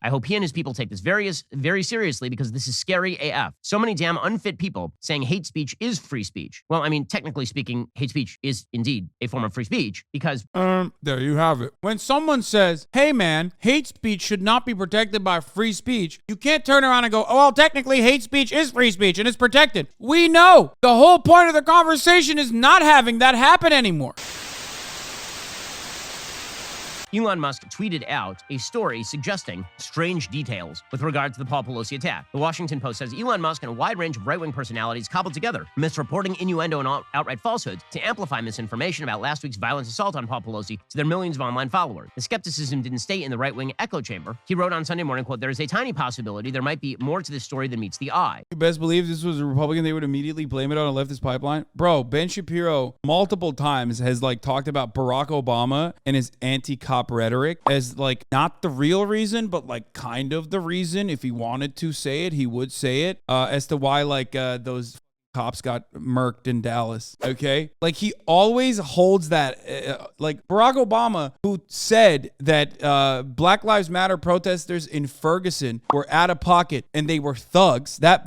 I hope he and his people take this very seriously because this is scary AF. So many damn unfit people saying hate speech is free speech. Well, I mean, technically speaking, hate speech is indeed a form of free speech because... There you have it. When someone says, hey man, hate speech should not be protected by free speech, you can't turn around and go, oh, well, technically hate speech is free speech and it's protected. We know the whole point of the conversation is not having that happen anymore. Elon Musk tweeted out a story suggesting strange details with regard to the Paul Pelosi attack. The Washington Post says Elon Musk and a wide range of right-wing personalities cobbled together misreporting, innuendo, and outright falsehoods to amplify misinformation about last week's violent assault on Paul Pelosi to their millions of online followers. The skepticism didn't stay in the right-wing echo chamber. He wrote on Sunday morning, quote, there is a tiny possibility there might be more to this story than meets the eye. You best believe this was a Republican, they would immediately blame it on a leftist pipeline. Bro, Ben Shapiro multiple times has talked about Barack Obama and his anti-cop rhetoric as not the real reason, but kind of the reason. If he wanted to say it, he would say it as to why those cops got murked in Dallas. Okay. He always holds that Barack Obama, who said that Black Lives Matter protesters in Ferguson were out of pocket and they were thugs. That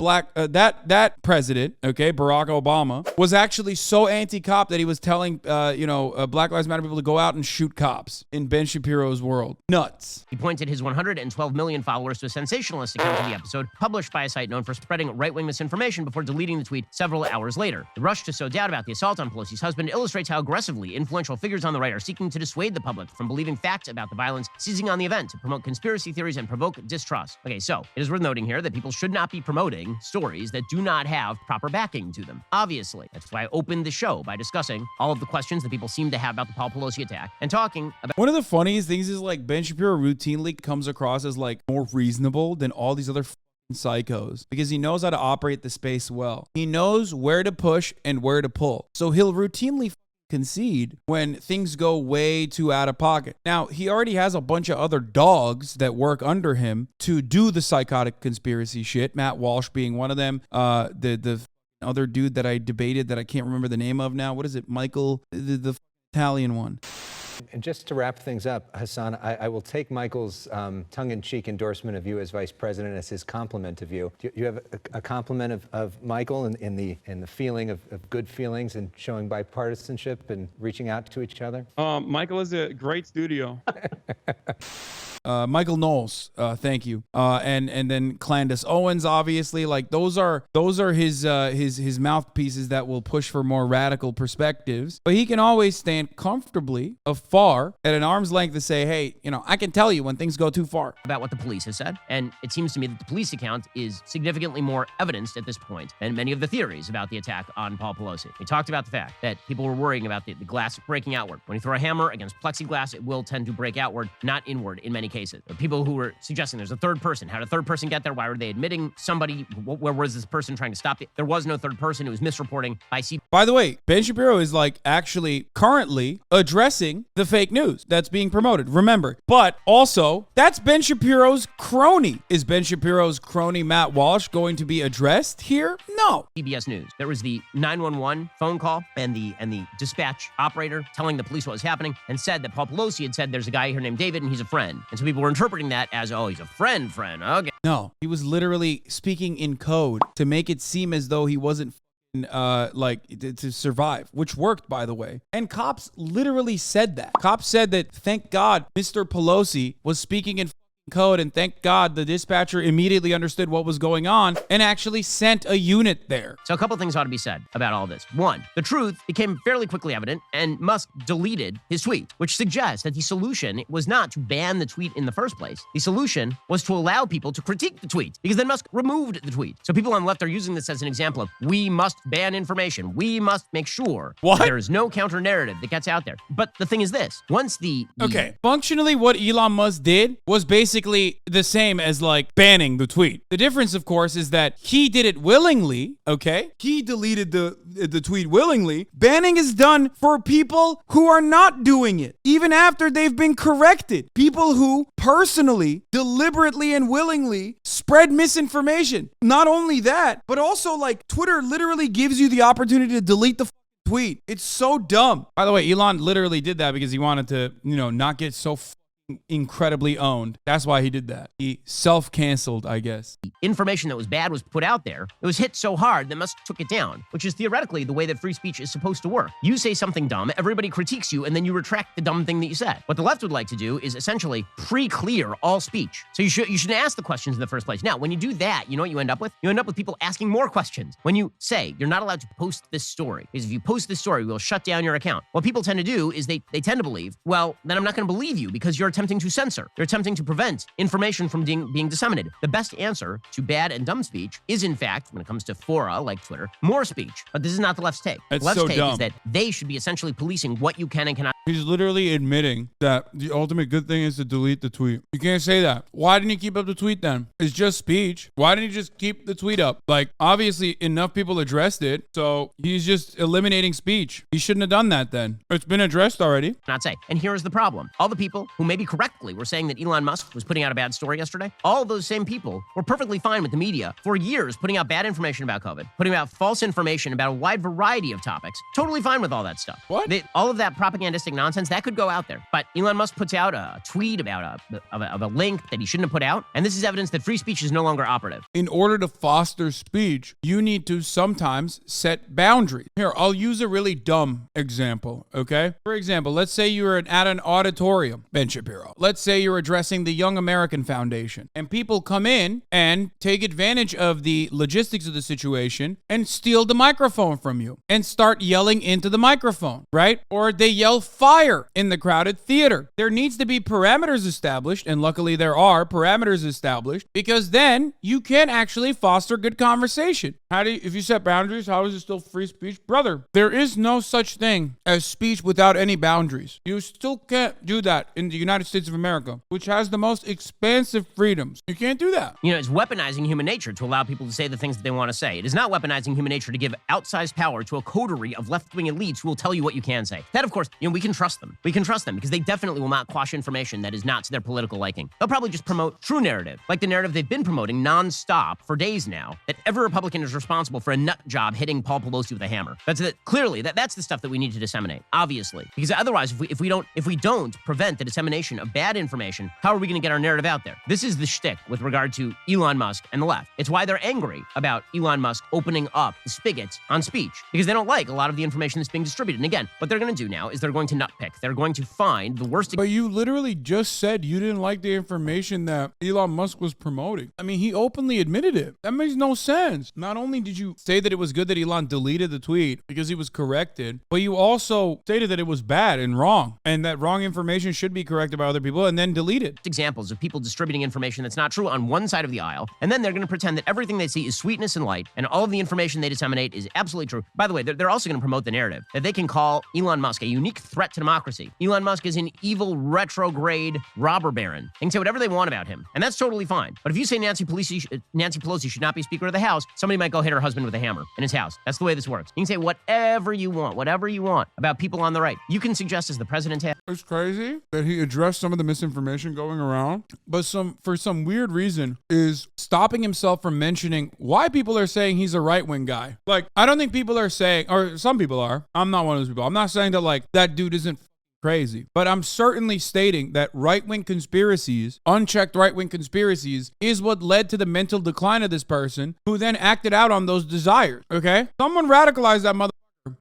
president, okay, Barack Obama, was actually so anti-cop that he was telling Black Lives Matter people to go out and shoot cops in Ben Shapiro's world. Nuts. He pointed his 112 million followers to a sensationalist account of the episode published by a site known for spreading right-wing misinformation before deleting the tweet several hours later. The rush to sow doubt about the assault on Pelosi's husband illustrates how aggressively influential figures on the right are seeking to dissuade the public from believing facts about the violence, seizing on the event to promote conspiracy theories and provoke distrust. Okay, so it is worth noting here that people should not be promoting stories that do not have proper backing to them. Obviously, that's why I opened the show by discussing all of the questions that people seem to have about the Paul Pelosi attack and talking about... One of the funniest things is Ben Shapiro routinely comes across as more reasonable than all these other psychos because he knows how to operate the space well. He knows where to push and where to pull. So he'll routinely concede when things go way too out of pocket. Now, he already has a bunch of other dogs that work under him to do the psychotic conspiracy shit, Matt Walsh being one of them. The other dude that I debated that I can't remember the name of now. What is it? Michael, the Italian one. And just to wrap things up, Hassan, I will take Michael's tongue-in-cheek endorsement of you as vice president as his compliment of you. Do you have a compliment of Michael in the feeling of good feelings and showing bipartisanship and reaching out to each other? Michael is a great studio. Michael Knowles, thank you. And then Clandis Owens, obviously, those are his mouthpieces that will push for more radical perspectives. But he can always stand comfortably afar at an arm's length to say, hey, I can tell you when things go too far. About what the police has said. And it seems to me that the police account is significantly more evidenced at this point than many of the theories about the attack on Paul Pelosi. We talked about the fact that people were worrying about the glass breaking outward. When you throw a hammer against plexiglass, it will tend to break outward, not inward in many cases. People who were suggesting there's a third person. How did a third person get there? Why were they admitting somebody? Where was this person trying to stop it? There was no third person. It was misreporting by CBS. By the way, Ben Shapiro is actually currently addressing the fake news that's being promoted. Remember, but also that's Ben Shapiro's crony. Is Ben Shapiro's crony Matt Walsh going to be addressed here? No. CBS News. There was the 911 phone call and the dispatch operator telling the police what was happening and said that Paul Pelosi had said there's a guy here named David and he's a friend. And so people were interpreting that as, oh, he's a friend. Okay. No, he was literally speaking in code to make it seem as though he wasn't to survive, which worked, by the way. And cops literally said that. Cops said that, thank God Mr. Pelosi was speaking in code, and thank God the dispatcher immediately understood what was going on and actually sent a unit there. So a couple things ought to be said about all this. One, the truth became fairly quickly evident, and Musk deleted his tweet, which suggests that the solution was not to ban the tweet in the first place. The solution was to allow people to critique the tweet, because then Musk removed the tweet. So people on the left are using this as an example of, we must ban information. We must make sure there is no counter narrative that gets out there. But the thing is this, once Okay, functionally what Elon Musk did was basically the same as banning the tweet. The difference, of course, is that he did it willingly, okay? He deleted the tweet willingly. Banning is done for people who are not doing it, even after they've been corrected. People who personally, deliberately, and willingly spread misinformation. Not only that, but also Twitter literally gives you the opportunity to delete the tweet. It's so dumb. By the way, Elon literally did that because he wanted to, not get so incredibly owned. That's why he did that. He self-canceled, I guess. Information that was bad was put out there. It was hit so hard that Musk took it down, which is theoretically the way that free speech is supposed to work. You say something dumb, everybody critiques you, and then you retract the dumb thing that you said. What the left would like to do is essentially pre-clear all speech. So you shouldn't ask the questions in the first place. Now, when you do that, you know what you end up with? You end up with people asking more questions. When you say you're not allowed to post this story, because if you post this story, we'll shut down your account. What people tend to do is they tend to believe, well, then I'm not going to believe you because you're attempting to censor. You're attempting to prevent information from being disseminated. The best answer to bad and dumb speech is, in fact, when it comes to fora like Twitter, more speech. But this is not the left's take. That's the left's so take dumb. is that they should be essentially policing what you can and cannot. He's literally admitting that the ultimate good thing is to delete the tweet. You can't say that. Why didn't he keep up the tweet then? It's just speech. Why didn't he just keep the tweet up? Like, obviously, enough people addressed it, so he's just eliminating speech. He shouldn't have done that then. It's been addressed already. Not say. And here's the problem. All the people who maybe correctly were saying that Elon Musk was putting out a bad story yesterday, all of those same people were perfectly fine with the media for years putting out bad information about COVID, putting out false information about a wide variety of topics. Totally fine with all that stuff. What? All of that propagandistic nonsense, that could go out there. But Elon Musk puts out a tweet about a link that he shouldn't have put out, and this is evidence that free speech is no longer operative. In order to foster speech, you need to sometimes set boundaries. Here, I'll use a really dumb example, okay? For example, let's say you're at an auditorium, Ben Shapiro. Let's say you're addressing the Young American Foundation, and people come in and take advantage of the logistics of the situation and steal the microphone from you and start yelling into the microphone, right? Or they yell fire in the crowded theater. There needs to be parameters established, and luckily there are parameters established, because then you can actually foster good conversation. If you set boundaries, how is it still free speech? Brother, there is no such thing as speech without any boundaries. You still can't do that in the United States of America, which has the most expansive freedoms. You can't do that. You know, it's weaponizing human nature to allow people to say the things that they want to say. It is not weaponizing human nature to give outsized power to a coterie of left-wing elites who will tell you what you can say. That, of course, we can trust them. We can trust them because they definitely will not quash information that is not to their political liking. They'll probably just promote true narrative, like the narrative they've been promoting nonstop for days now, that every Republican is responsible for a nut job hitting Paul Pelosi with a hammer. That's the stuff that we need to disseminate, obviously. Because otherwise, if we don't prevent the dissemination of bad information, how are we going to get our narrative out there? This is the shtick with regard to Elon Musk and the left. It's why they're angry about Elon Musk opening up the spigot on speech, because they don't like a lot of the information that's being distributed. And again, what they're going to do now is they're going to nutpick. They're going to find the worst. But you literally just said you didn't like the information that Elon Musk was promoting. I mean, he openly admitted it. That makes no sense. Not only did you say that it was good that Elon deleted the tweet because he was corrected, but you also stated that it was bad and wrong, and that wrong information should be corrected by other people and then deleted. Examples of people distributing information that's not true on one side of the aisle, and then they're going to pretend that everything they see is sweetness and light, and all of the information they disseminate is absolutely true. By the way, they're also going to promote the narrative that they can call Elon Musk a unique threat to democracy. Elon Musk is an evil, retrograde robber baron. They can say whatever they want about him, and that's totally fine. But if you say Nancy Pelosi should not be Speaker of the House, somebody might go hit her husband with a hammer in his house. That's the way this works. You can say whatever you want about people on the right. You can suggest as the president has. It's crazy that he addressed some of the misinformation going around, but for some weird reason is stopping himself from mentioning why people are saying he's a right-wing guy. Like, I don't think people are saying, or some people are. I'm not one of those people. I'm not saying that like that dude isn't crazy, but I'm certainly stating that right-wing conspiracies, unchecked right-wing conspiracies, is what led to the mental decline of this person, who then acted out on those desires. Okay, someone radicalized that mother.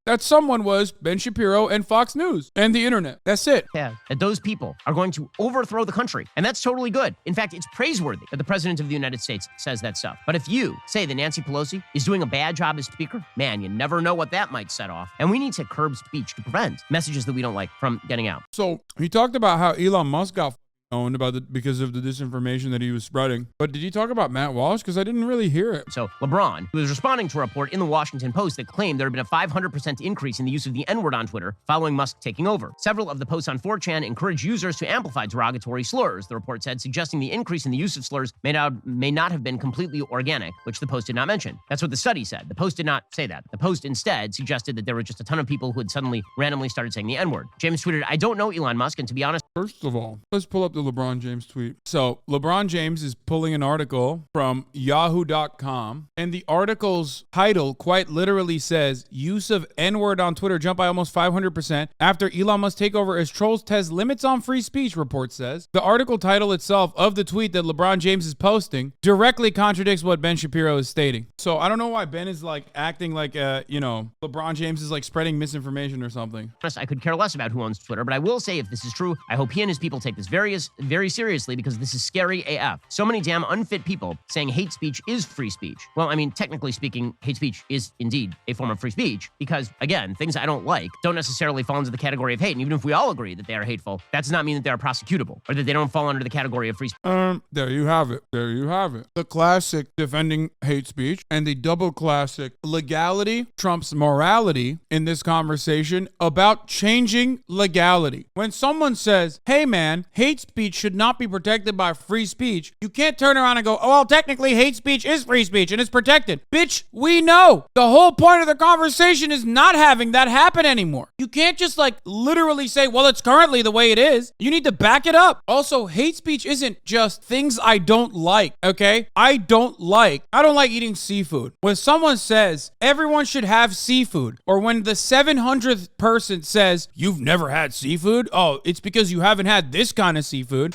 That someone was Ben Shapiro and Fox News and the internet. That's it. Yeah, that those people are going to overthrow the country. And that's totally good. In fact, it's praiseworthy that the president of the United States says that stuff. But if you say that Nancy Pelosi is doing a bad job as speaker, man, you never know what that might set off. And we need to curb speech to prevent messages that we don't like from getting out. So he talked about how Elon Musk got owned because of the disinformation that he was spreading. But did he talk about Matt Walsh? Because I didn't really hear it. So LeBron, who was responding to a report in the Washington Post that claimed there had been a 500% increase in the use of the N-word on Twitter following Musk taking over. Several of the posts on 4chan encourage users to amplify derogatory slurs, the report said, suggesting the increase in the use of slurs may not have been completely organic, which the post did not mention. That's what the study said. The post did not say that. The post instead suggested that there were just a ton of people who had suddenly randomly started saying the N-word. James tweeted, "I don't know Elon Musk, and to be honest..." First of all, let's pull up the LeBron James tweet. So LeBron James is pulling an article from yahoo.com, and the article's title quite literally says, use of N-word on Twitter jumped by almost 500% after Elon Musk takeover as trolls test limits on free speech, report says. The article title itself of the tweet that LeBron James is posting directly contradicts what Ben Shapiro is stating. So I don't know why Ben is like acting like, LeBron James is like spreading misinformation or something. I could care less about who owns Twitter, but I will say if this is true, I hope he and his people take this very seriously because this is scary AF. So many damn unfit people saying hate speech is free speech. Well, I mean, technically speaking, hate speech is indeed a form of free speech because, again, things I don't like don't necessarily fall into the category of hate. And even if we all agree that they are hateful, that does not mean that they are prosecutable or that they don't fall under the category of free speech. There you have it. There you have it. The classic defending hate speech and the double classic legality trumps morality in this conversation about changing legality. When someone says, hey man, hate speech should not be protected by free speech, you can't turn around and go, oh, well, technically hate speech is free speech and it's protected. Bitch, we know. The whole point of the conversation is not having that happen anymore. You can't just like literally say, well, it's currently the way it is. You need to back it up. Also, hate speech isn't just things I don't like, okay? I don't like eating seafood. When someone says everyone should have seafood, or when the 700th person says you've never had seafood, oh, it's because you haven't had this kind of seafood.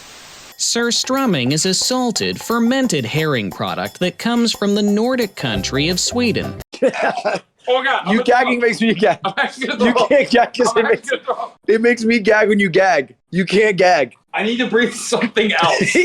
Surströmming is a salted, fermented herring product that comes from the Nordic country of Sweden. Oh God! You gagging makes me gag. You can't gag because it makes me gag when you gag. You can't gag. I need to breathe something else.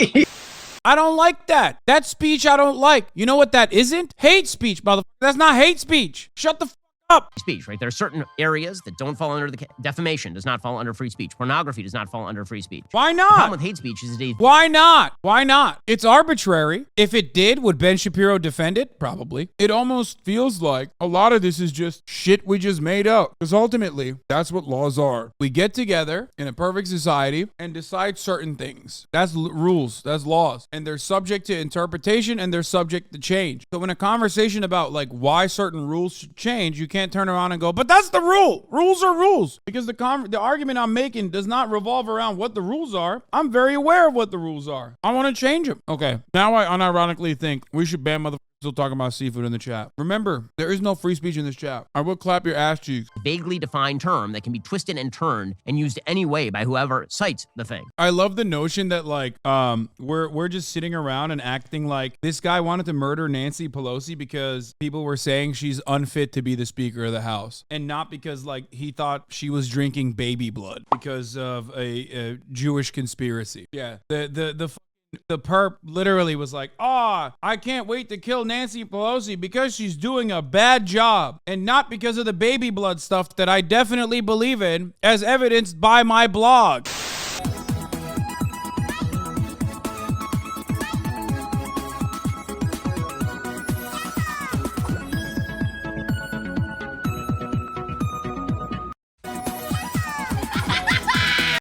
I don't like that. That speech I don't like. You know what that isn't? Hate speech, motherfucker. That's not hate speech. Shut the up. Speech, right? There are certain areas that don't fall under the defamation does not fall under free speech. Pornography does not fall under free speech. Why The not? problem with hate speech is that Why not? Why not? It's arbitrary. If it did, would Ben Shapiro defend it? Probably. It almost feels like a lot of this is just shit we just made up. Because ultimately, that's what laws are. We get together in a perfect society and decide certain things. That's rules. That's laws. And they're subject to interpretation and they're subject to change. So in a conversation about like why certain rules should change, you can't turn around and go, but that's the rule. Rules are rules. Because the argument I'm making does not revolve around what the rules are. I'm very aware of what the rules are. I want to change them. Okay. Now I unironically think we should ban motherfuckers still talking about seafood in the chat. Remember, there is no free speech in this chat. I will clap your ass cheeks. vaguely defined term that can be twisted and turned and used any way by whoever cites the thing. I love the notion that like we're just sitting around and acting like this guy wanted to murder Nancy Pelosi because people were saying she's unfit to be the Speaker of the House, and not because like he thought she was drinking baby blood because of a Jewish conspiracy. Yeah, the perp literally was like, I can't wait to kill Nancy Pelosi because she's doing a bad job and not because of the baby blood stuff that I definitely believe in, as evidenced by my blog.